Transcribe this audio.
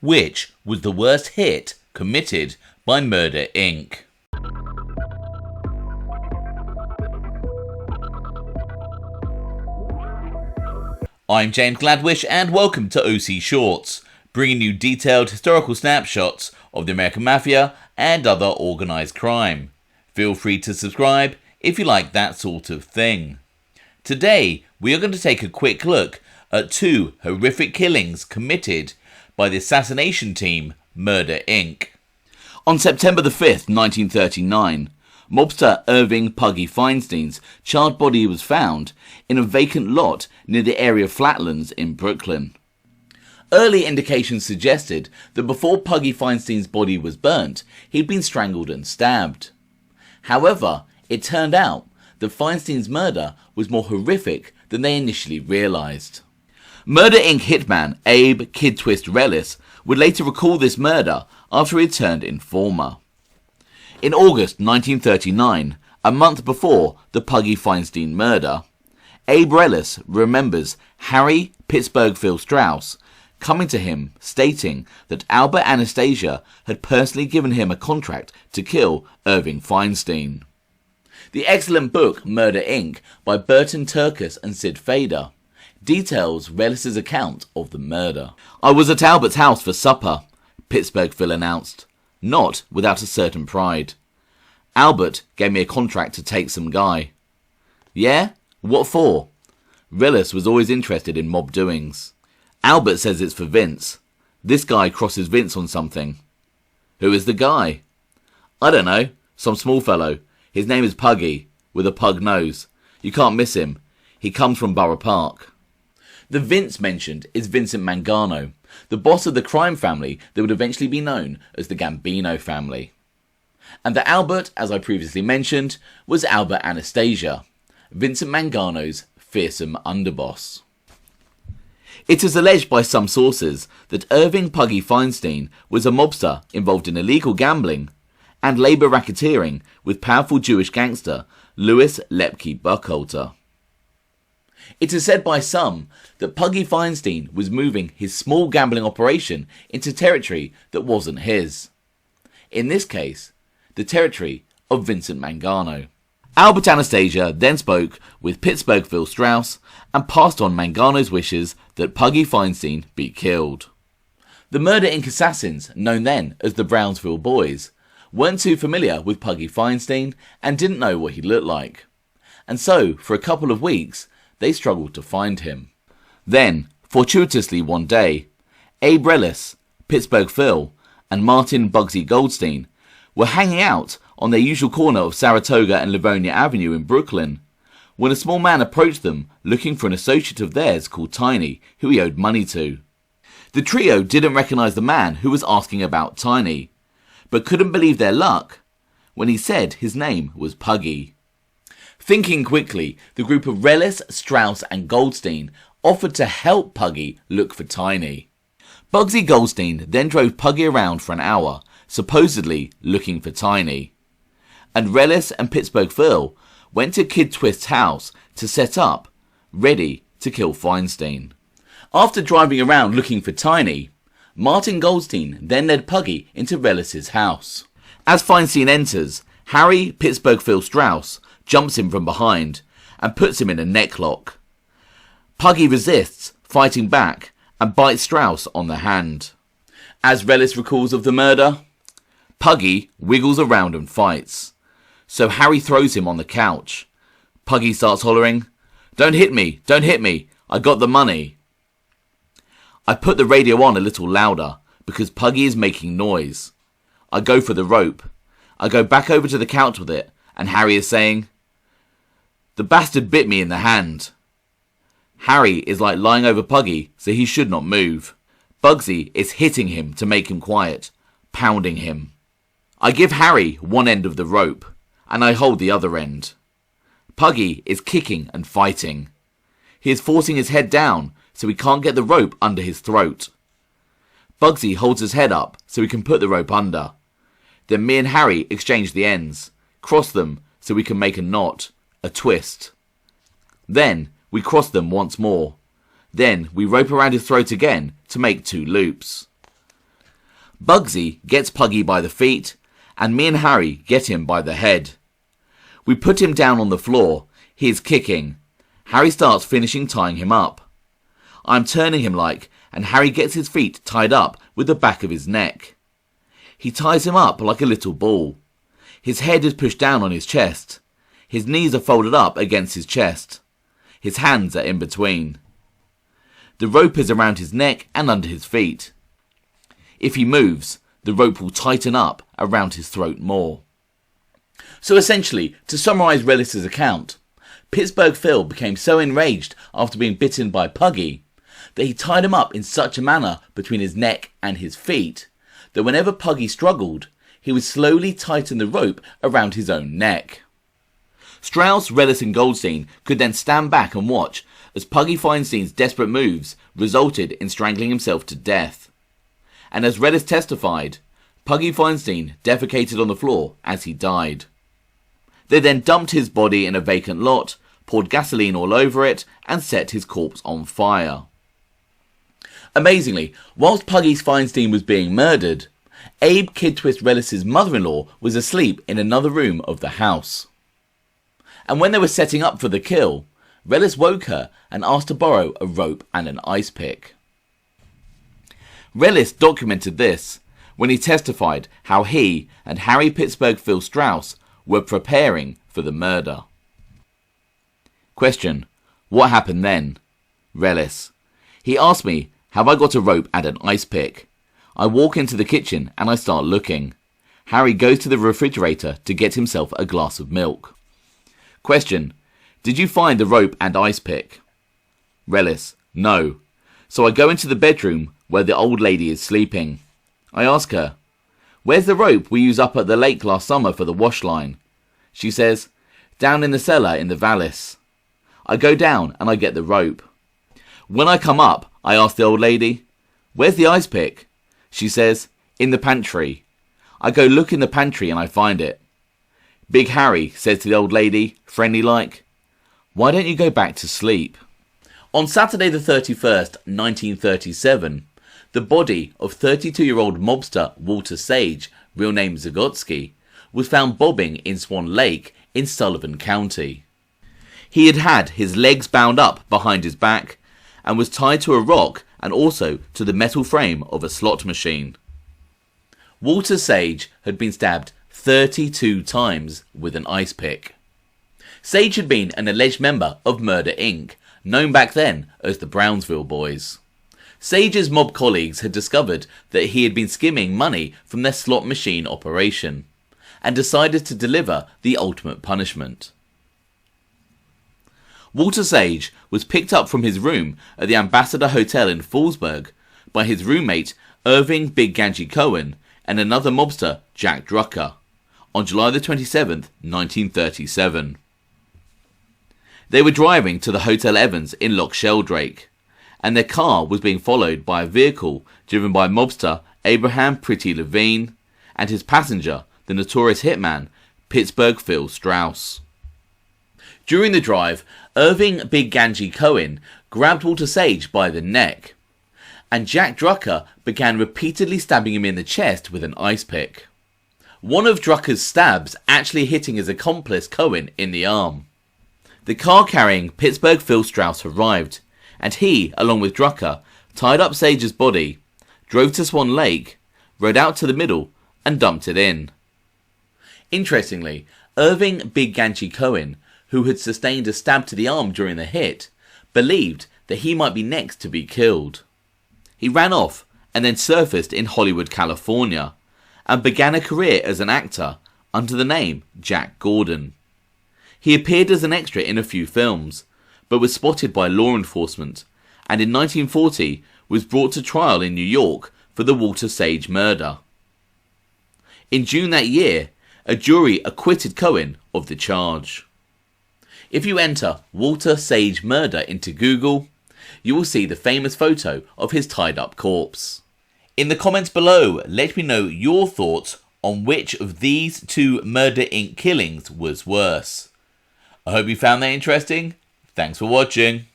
Which was the worst hit committed by Murder Inc.? I'm James Gladwish and welcome to OC Shorts, bringing you detailed historical snapshots of the American Mafia and other organised crime. Feel free to subscribe if you like that sort of thing. Today we are going to take a quick look at two horrific killings committed by the assassination team Murder Inc. On September the 5th, 1939, mobster Irving Puggy Feinstein's charred body was found in a vacant lot near the area Flatlands in Brooklyn. Early indications suggested that before Puggy Feinstein's body was burnt, he'd been strangled and stabbed. However, it turned out that Feinstein's murder was more horrific than they initially realised. Murder Inc. hitman Abe "Kid Twist" Reles would later recall this murder after he had turned informer. In August 1939, a month before the Puggy Feinstein murder, Abe Reles remembers Harry Pittsburgh Phil Strauss coming to him stating that Albert Anastasia had personally given him a contract to kill Irving Feinstein. The excellent book Murder Inc. by Burton Turkus and Sid Fader details Reles' account of the murder. "I was at Albert's house for supper," Pittsburgh Phil announced, not without a certain pride. "Albert gave me a contract to take some guy." "Yeah? What for?" Reles was always interested in mob doings. "Albert says it's for Vince. This guy crosses Vince on something." "Who is the guy?" "I don't know. Some small fellow. His name is Puggy, with a pug nose. You can't miss him. He comes from Borough Park." The Vince mentioned is Vincent Mangano, the boss of the crime family that would eventually be known as the Gambino family. And the Albert, as I previously mentioned, was Albert Anastasia, Vincent Mangano's fearsome underboss. It is alleged by some sources that Irving Puggy Feinstein was a mobster involved in illegal gambling and labour racketeering with powerful Jewish gangster Louis Lepke Buchalter. It is said by some that Puggy Feinstein was moving his small gambling operation into territory that wasn't his. In this case, the territory of Vincent Mangano. Albert Anastasia then spoke with Pittsburgh Phil Strauss and passed on Mangano's wishes that Puggy Feinstein be killed. The Murder Inc. assassins, known then as the Brownsville Boys, weren't too familiar with Puggy Feinstein and didn't know what he looked like. And so, for a couple of weeks, they struggled to find him. Then, fortuitously one day, Abe Reles, Pittsburgh Phil, and Martin Bugsy Goldstein were hanging out on their usual corner of Saratoga and Livonia Avenue in Brooklyn, when a small man approached them looking for an associate of theirs called Tiny, who he owed money to. The trio didn't recognise the man who was asking about Tiny, but couldn't believe their luck when he said his name was Puggy. Thinking quickly, the group of Reles, Strauss and Goldstein offered to help Puggy look for Tiny. Bugsy Goldstein then drove Puggy around for an hour, supposedly looking for Tiny. And Reles and Pittsburgh Phil went to Kid Twist's house to set up, ready to kill Feinstein. After driving around looking for Tiny, Martin Goldstein then led Puggy into Reles' house. As Feinstein enters, Harry Pittsburgh Phil Strauss jumps him from behind and puts him in a necklock. Puggy resists, fighting back, and bites Strauss on the hand. As Reles recalls of the murder, Puggy wiggles around and fights, so Harry throws him on the couch. Puggy starts hollering, don't hit me, I got the money." I put the radio on a little louder because Puggy is making noise. I go for the rope. I go back over to the couch with it, and Harry is saying, "The bastard bit me in the hand." Harry is like lying over Puggy, so he should not move. Bugsy is hitting him to make him quiet, pounding him. I give Harry one end of the rope, and I hold the other end. Puggy is kicking and fighting. He is forcing his head down so he can't get the rope under his throat. Bugsy holds his head up so he can put the rope under. Then me and Harry exchange the ends, cross them so we can make a knot, a twist. Then we cross them once more. Then we rope around his throat again to make 2 loops. Bugsy gets Puggy by the feet, and me and Harry get him by the head. We put him down on the floor. He is kicking. Harry starts finishing tying him up. I'm turning him and Harry gets his feet tied up with the back of his neck. He ties him up like a little ball. His head is pushed down on his chest. His knees are folded up against his chest. His hands are in between. The rope is around his neck and under his feet. If he moves, the rope will tighten up around his throat more. So essentially, to summarise Reles' account, Pittsburgh Phil became so enraged after being bitten by Puggy that he tied him up in such a manner between his neck and his feet that whenever Puggy struggled, he would slowly tighten the rope around his own neck. Strauss, Reles and Goldstein could then stand back and watch as Puggy Feinstein's desperate moves resulted in strangling himself to death. And as Reles testified, Puggy Feinstein defecated on the floor as he died. They then dumped his body in a vacant lot, poured gasoline all over it, and set his corpse on fire. Amazingly, whilst Puggy Feinstein was being murdered, Abe Kid Twist Reles' mother-in-law was asleep in another room of the house. And when they were setting up for the kill, Reles woke her and asked to borrow a rope and an ice pick. Reles documented this when he testified how he and Harry Pittsburgh Phil Strauss were preparing for the murder. Question: what happened then? Reles: he asked me, have I got a rope and an ice pick? I walk into the kitchen and I start looking. Harry goes to the refrigerator to get himself a glass of milk. Question: did you find the rope and ice pick? Reles: no. So I go into the bedroom where the old lady is sleeping. I ask her, where's the rope we used up at the lake last summer for the wash line? She says, down in the cellar in the valise. I go down and I get the rope. When I come up, I ask the old lady, where's the ice pick? She says, in the pantry. I go look in the pantry and I find it. Big Harry says to the old lady, friendly like, why don't you go back to sleep? On Saturday the 31st, 1937, the body of 32-year-old mobster Walter Sage, real name Zagotsky, was found bobbing in Swan Lake in Sullivan County. He had had his legs bound up behind his back and was tied to a rock and also to the metal frame of a slot machine. Walter Sage had been stabbed 32 times with an ice pick. Sage had been an alleged member of Murder Inc., known back then as the Brownsville Boys. Sage's mob colleagues had discovered that he had been skimming money from their slot machine operation and decided to deliver the ultimate punishment. Walter Sage was picked up from his room at the Ambassador Hotel in Fallsburg by his roommate Irving Big Ganji Cohen and another mobster, Jack Drucker, on July the 27th, 1937. They were driving to the Hotel Evans in Loch Sheldrake, and their car was being followed by a vehicle driven by mobster Abraham Pretty Levine and his passenger, the notorious hitman Pittsburgh Phil Strauss. During the drive, Irving Big Ganji Cohen grabbed Walter Sage by the neck, and Jack Drucker began repeatedly stabbing him in the chest with an ice pick. One of Drucker's stabs actually hitting his accomplice Cohen in the arm. The car carrying Pittsburgh Phil Strauss arrived, and he, along with Drucker, tied up Sage's body, drove to Swan Lake, rode out to the middle, and dumped it in. Interestingly, Irving Big Ganji Cohen, who had sustained a stab to the arm during the hit, believed that he might be next to be killed. He ran off and then surfaced in Hollywood, California, and began a career as an actor under the name Jack Gordon. He appeared as an extra in a few films, but was spotted by law enforcement, and in 1940 was brought to trial in New York for the Walter Sage murder. In June that year, a jury acquitted Cohen of the charge. If you enter Walter Sage murder into Google, you will see the famous photo of his tied up corpse. In the comments below, let me know your thoughts on which of these two Murder Inc. killings was worse. I hope you found that interesting. Thanks for watching.